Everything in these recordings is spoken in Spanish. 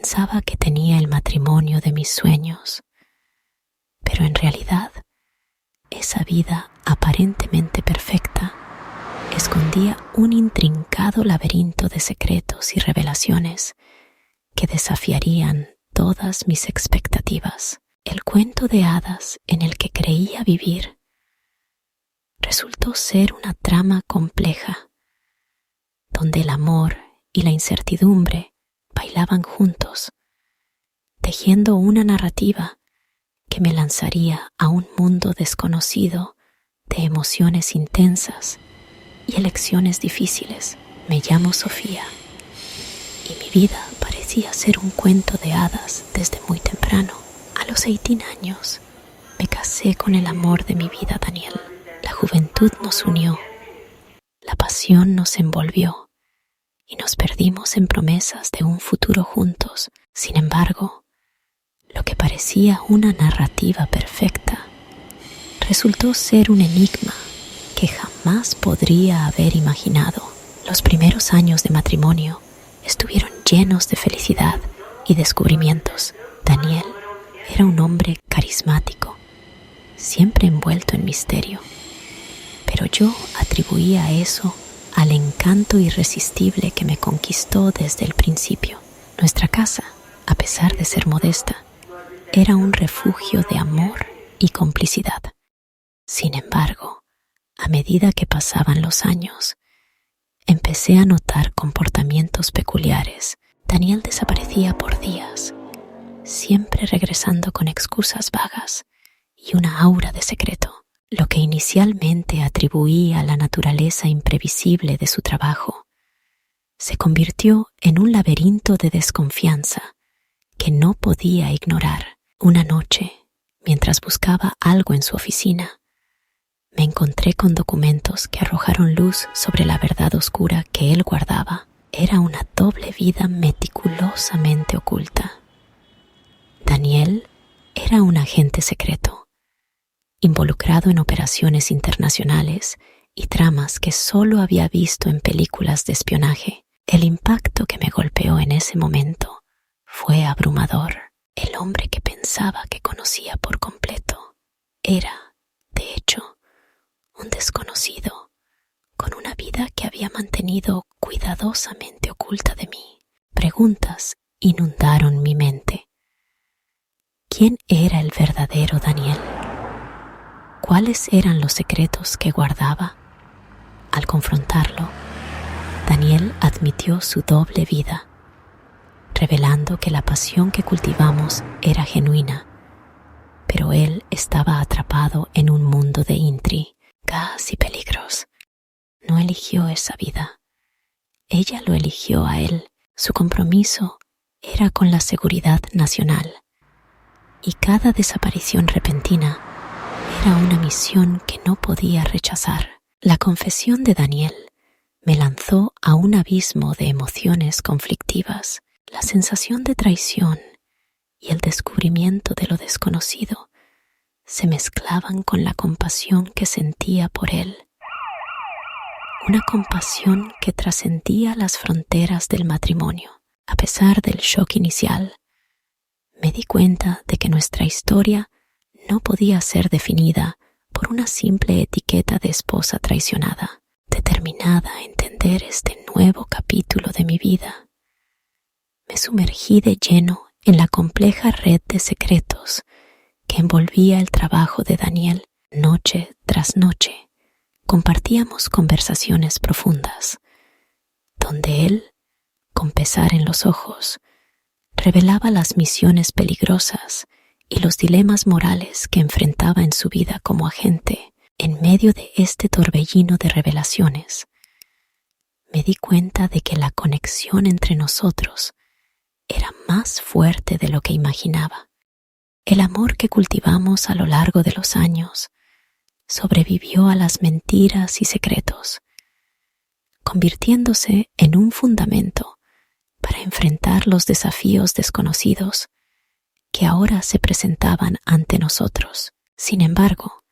Pensaba que tenía el matrimonio de mis sueños, pero en realidad esa vida aparentemente perfecta escondía un intrincado laberinto de secretos y revelaciones que desafiarían todas mis expectativas. El cuento de hadas en el que creía vivir resultó ser una trama compleja, donde el amor y la incertidumbre bailaban juntos, tejiendo una narrativa que me lanzaría a un mundo desconocido de emociones intensas y elecciones difíciles. Me llamo Sofía y mi vida parecía ser un cuento de hadas desde muy temprano. A los 18 años me casé con el amor de mi vida, Daniel. La juventud nos unió, la pasión nos envolvió y nos perdimos en promesas de un futuro juntos. Sin embargo, lo que parecía una narrativa perfecta resultó ser un enigma que jamás podría haber imaginado. Los primeros años de matrimonio estuvieron llenos de felicidad y descubrimientos. Daniel era un hombre carismático, siempre envuelto en misterio, pero yo atribuía eso al encanto irresistible que me conquistó desde el principio. Nuestra casa, a pesar de ser modesta, era un refugio de amor y complicidad. Sin embargo, a medida que pasaban los años, empecé a notar comportamientos peculiares. Daniel desaparecía por días, siempre regresando con excusas vagas y una aura de secreto. Lo que inicialmente atribuía a la naturaleza imprevisible de su trabajo se convirtió en un laberinto de desconfianza que no podía ignorar. Una noche, mientras buscaba algo en su oficina, me encontré con documentos que arrojaron luz sobre la verdad oscura que él guardaba. Era una doble vida meticulosamente oculta. Daniel era un agente secreto, involucrado en operaciones internacionales y tramas que solo había visto en películas de espionaje. El impacto que me golpeó en ese momento fue abrumador. El hombre que pensaba que conocía por completo era, de hecho, un desconocido con una vida que había mantenido cuidadosamente oculta de mí. Preguntas inundaron mi mente. ¿Quién era el verdadero Daniel? ¿Cuáles eran los secretos que guardaba? Al confrontarlo, Daniel admitió su doble vida, revelando que la pasión que cultivamos era genuina, pero él estaba atrapado en un mundo de intrigas y peligros. No eligió esa vida. Ella lo eligió a él. Su compromiso era con la seguridad nacional, y cada desaparición repentina era una misión que no podía rechazar. La confesión de Daniel me lanzó a un abismo de emociones conflictivas. La sensación de traición y el descubrimiento de lo desconocido se mezclaban con la compasión que sentía por él. Una compasión que trascendía las fronteras del matrimonio. A pesar del shock inicial, me di cuenta de que nuestra historia no podía ser definida por una simple etiqueta de esposa traicionada. Determinada a entender este nuevo capítulo de mi vida, me sumergí de lleno en la compleja red de secretos que envolvía el trabajo de Daniel. Noche tras noche, compartíamos conversaciones profundas, donde él, con pesar en los ojos, revelaba las misiones peligrosas y los dilemas morales que enfrentaba en su vida como agente. En medio de este torbellino de revelaciones, me di cuenta de que la conexión entre nosotros era más fuerte de lo que imaginaba. El amor que cultivamos a lo largo de los años sobrevivió a las mentiras y secretos, convirtiéndose en un fundamento para enfrentar los desafíos desconocidos que ahora se presentaban ante nosotros. Sin embargo,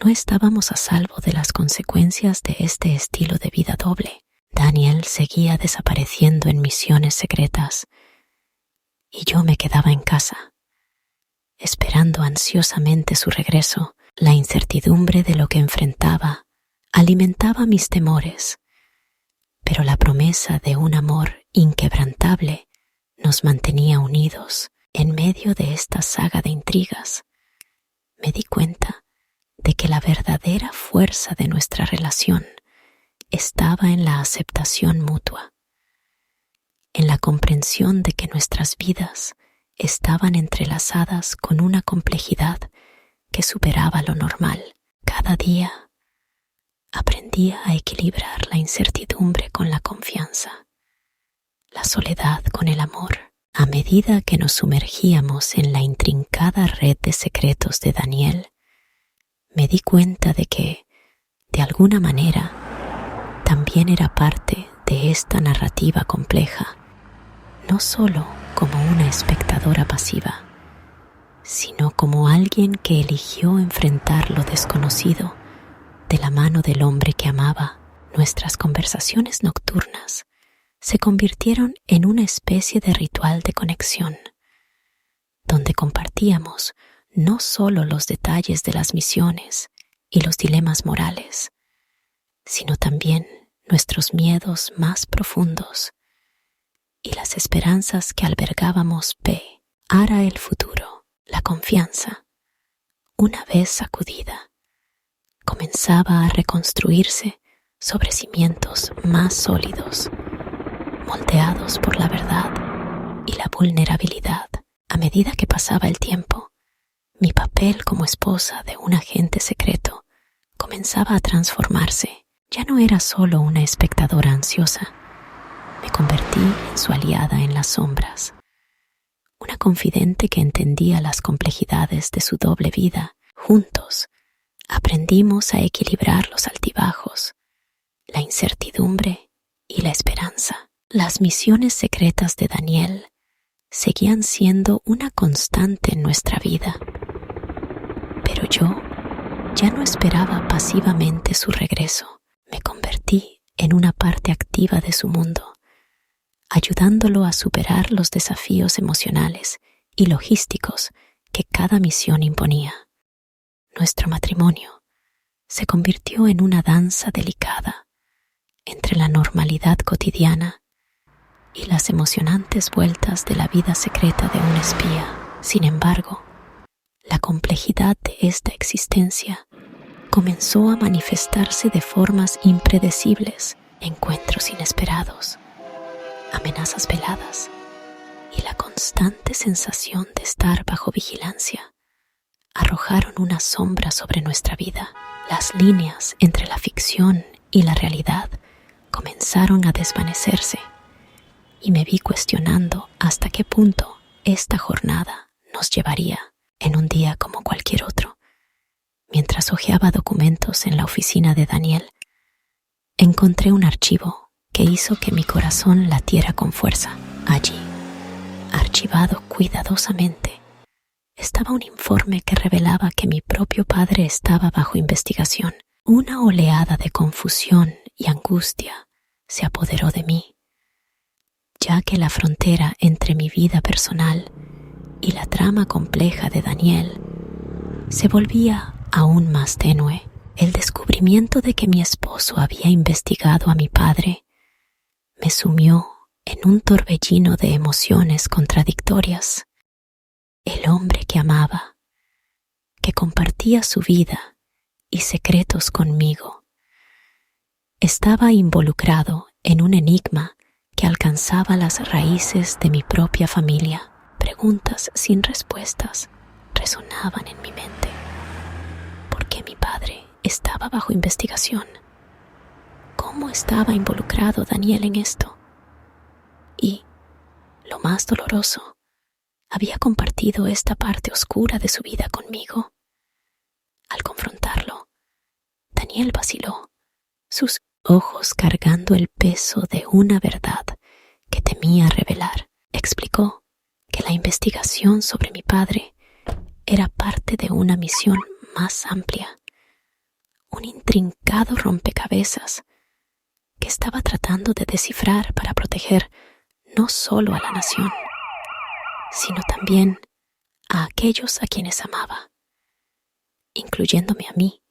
no estábamos a salvo de las consecuencias de este estilo de vida doble. Daniel seguía desapareciendo en misiones secretas, y yo me quedaba en casa, esperando ansiosamente su regreso. La incertidumbre de lo que enfrentaba alimentaba mis temores, pero la promesa de un amor inquebrantable nos mantenía unidos. En medio de esta saga de intrigas, me di cuenta de que la verdadera fuerza de nuestra relación estaba en la aceptación mutua, en la comprensión de que nuestras vidas estaban entrelazadas con una complejidad que superaba lo normal. Cada día aprendía a equilibrar la incertidumbre con la confianza, la soledad con el amor. A medida que nos sumergíamos en la intrincada red de secretos de Daniel, me di cuenta de que, de alguna manera, también era parte de esta narrativa compleja, no solo como una espectadora pasiva, sino como alguien que eligió enfrentar lo desconocido de la mano del hombre que amaba. Nuestras conversaciones nocturnas se convirtieron en una especie de ritual de conexión, donde compartíamos no solo los detalles de las misiones y los dilemas morales, sino también nuestros miedos más profundos y las esperanzas que albergábamos para el futuro. La confianza, una vez sacudida, comenzaba a reconstruirse sobre cimientos más sólidos, moldeados por la verdad y la vulnerabilidad. A medida que pasaba el tiempo, mi papel como esposa de un agente secreto comenzaba a transformarse. Ya no era solo una espectadora ansiosa, me convertí en su aliada en las sombras, una confidente que entendía las complejidades de su doble vida. Juntos, aprendimos a equilibrar los altibajos, la incertidumbre y la esperanza. Las misiones secretas de Daniel seguían siendo una constante en nuestra vida, pero yo ya no esperaba pasivamente su regreso. Me convertí en una parte activa de su mundo, ayudándolo a superar los desafíos emocionales y logísticos que cada misión imponía. Nuestro matrimonio se convirtió en una danza delicada entre la normalidad cotidiana y las emocionantes vueltas de la vida secreta de un espía. Sin embargo, la complejidad de esta existencia comenzó a manifestarse de formas impredecibles. Encuentros inesperados, amenazas veladas y la constante sensación de estar bajo vigilancia arrojaron una sombra sobre nuestra vida. Las líneas entre la ficción y la realidad comenzaron a desvanecerse y me vi cuestionando hasta qué punto esta jornada nos llevaría. En un día como cualquier otro, mientras hojeaba documentos en la oficina de Daniel, encontré un archivo que hizo que mi corazón latiera con fuerza. Allí, archivado cuidadosamente, estaba un informe que revelaba que mi propio padre estaba bajo investigación. Una oleada de confusión y angustia se apoderó de mí, ya que la frontera entre mi vida personal y la trama compleja de Daniel se volvía aún más tenue. El descubrimiento de que mi esposo había investigado a mi padre me sumió en un torbellino de emociones contradictorias. El hombre que amaba, que compartía su vida y secretos conmigo, estaba involucrado en un enigma que alcanzaba las raíces de mi propia familia. Preguntas sin respuestas resonaban en mi mente. ¿Por qué mi padre estaba bajo investigación? ¿Cómo estaba involucrado Daniel en esto? Y, lo más doloroso, había compartido esta parte oscura de su vida conmigo. Al confrontarlo, Daniel vaciló, sus ojos cargando el peso de una verdad que temía revelar. Explicó que la investigación sobre mi padre era parte de una misión más amplia, un intrincado rompecabezas que estaba tratando de descifrar para proteger no solo a la nación, sino también a aquellos a quienes amaba, incluyéndome a mí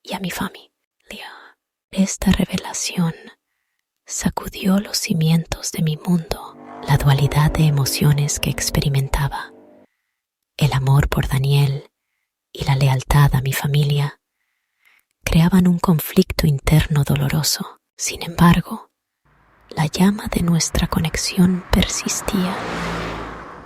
y a mi familia. Esta revelación sacudió los cimientos de mi mundo, la dualidad de emociones que experimentaba, el amor por Daniel y la lealtad a mi familia, creaban un conflicto interno doloroso. Sin embargo, la llama de nuestra conexión persistía.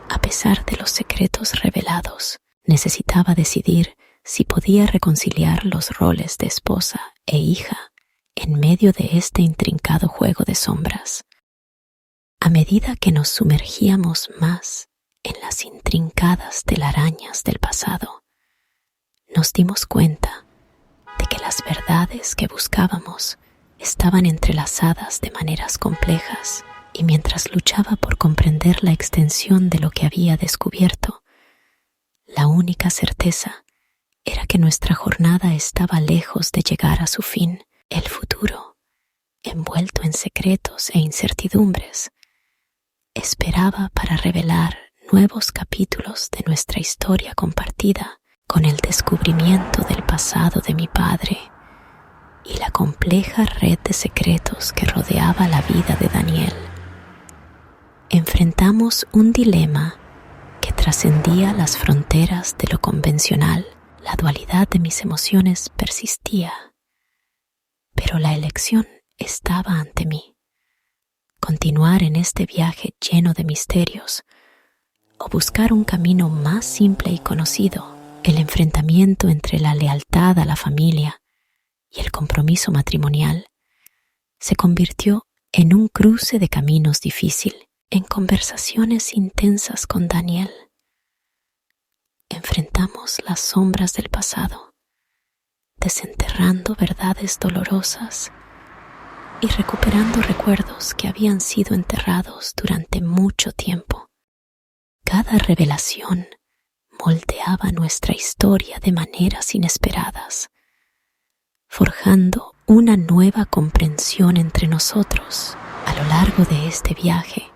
A pesar de los secretos revelados, necesitaba decidir si podía reconciliar los roles de esposa e hija en medio de este intrincado juego de sombras. A medida que nos sumergíamos más en las intrincadas telarañas del pasado, nos dimos cuenta de que las verdades que buscábamos estaban entrelazadas de maneras complejas, y mientras luchaba por comprender la extensión de lo que había descubierto, la única certeza era que nuestra jornada estaba lejos de llegar a su fin. El futuro, envuelto en secretos e incertidumbres, esperaba para revelar nuevos capítulos de nuestra historia compartida. Con el descubrimiento del pasado de mi padre y la compleja red de secretos que rodeaba la vida de Daniel, enfrentamos un dilema que trascendía las fronteras de lo convencional. La dualidad de mis emociones persistía, pero la elección estaba ante mí: continuar en este viaje lleno de misterios o buscar un camino más simple y conocido. El enfrentamiento entre la lealtad a la familia y el compromiso matrimonial se convirtió en un cruce de caminos difícil. En conversaciones intensas con Daniel, enfrentamos las sombras del pasado, desenterrando verdades dolorosas y recuperando recuerdos que habían sido enterrados durante mucho tiempo. Cada revelación moldeaba nuestra historia de maneras inesperadas, forjando una nueva comprensión entre nosotros. A lo largo de este viaje,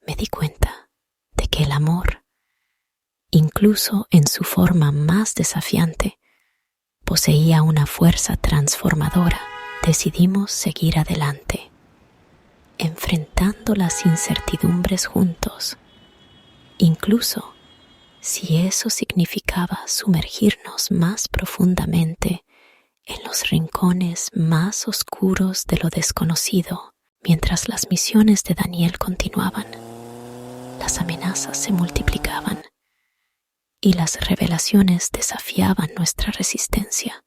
me di cuenta de que el amor, incluso en su forma más desafiante, poseía una fuerza transformadora. Decidimos seguir adelante, enfrentando las incertidumbres juntos, incluso si eso significaba sumergirnos más profundamente en los rincones más oscuros de lo desconocido. Mientras las misiones de Daniel continuaban, las amenazas se multiplicaban y las revelaciones desafiaban nuestra resistencia.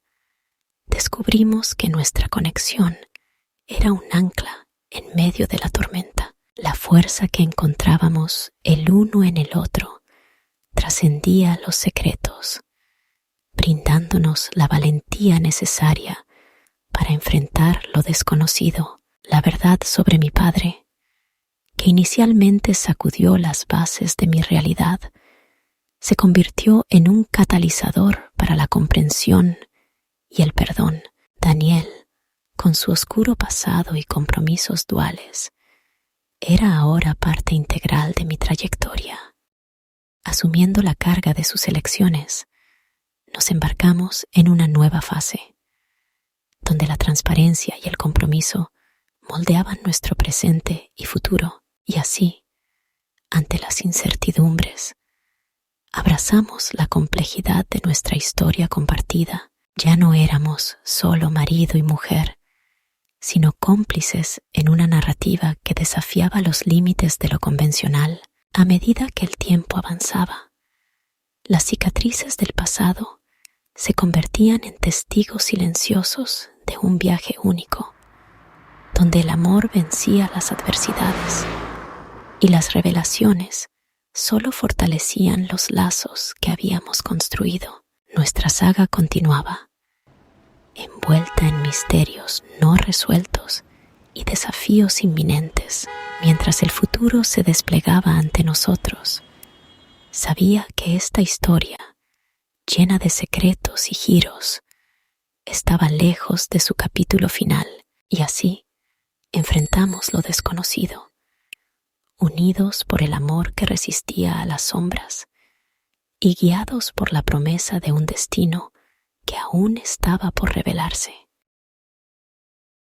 Descubrimos que nuestra conexión era un ancla en medio de la tormenta. La fuerza que encontrábamos el uno en el otro trascendía los secretos, brindándonos la valentía necesaria para enfrentar lo desconocido. La verdad sobre mi padre, que inicialmente sacudió las bases de mi realidad, se convirtió en un catalizador para la comprensión y el perdón. Daniel, con su oscuro pasado y compromisos duales, era ahora parte integral de mi trayectoria. Asumiendo la carga de sus elecciones, nos embarcamos en una nueva fase, donde la transparencia y el compromiso moldeaban nuestro presente y futuro. Y así, ante las incertidumbres, abrazamos la complejidad de nuestra historia compartida. Ya no éramos solo marido y mujer, sino cómplices en una narrativa que desafiaba los límites de lo convencional. A medida que el tiempo avanzaba, las cicatrices del pasado se convertían en testigos silenciosos de un viaje único, donde el amor vencía las adversidades y las revelaciones solo fortalecían los lazos que habíamos construido. Nuestra saga continuaba, envuelta en misterios no resueltos y desafíos inminentes. Mientras el futuro se desplegaba ante nosotros, sabía que esta historia, llena de secretos y giros, estaba lejos de su capítulo final, y así enfrentamos lo desconocido, unidos por el amor que resistía a las sombras y guiados por la promesa de un destino que aún estaba por revelarse.